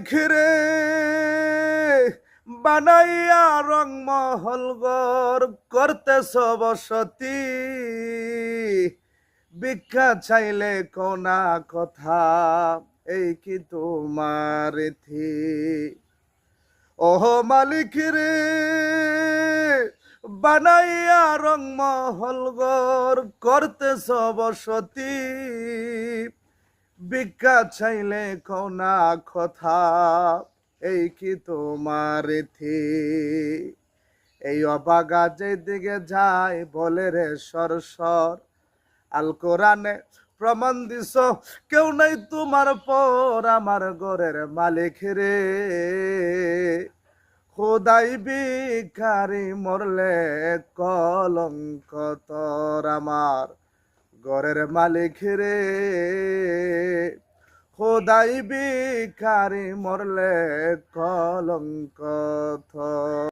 ঘিরে বানাইয়া রংমহল গর করতেছ বসতি, ভিক্ষা চাইলে কোনা কথা, এই কি তোমার থি। ওহ মালিক রে, বানাইয়া রংমহল গর করতেছ বসতি, ভিক্ষা চাইলে কোনা কথা, এই কি তোমার থি। এই অবাগা যেদিকে যায় বলে রে সর সর, আল কোরআনে প্রমাণ দিছ কেউ নাই তোমার পর আমার ঘরের মালিক রে। খোদাই ভিখারি মরলে কলঙ্ক তোর আমার ঘরের মালিক রে। খোদাই ভিখারি মরলে কলঙ্ক তোর।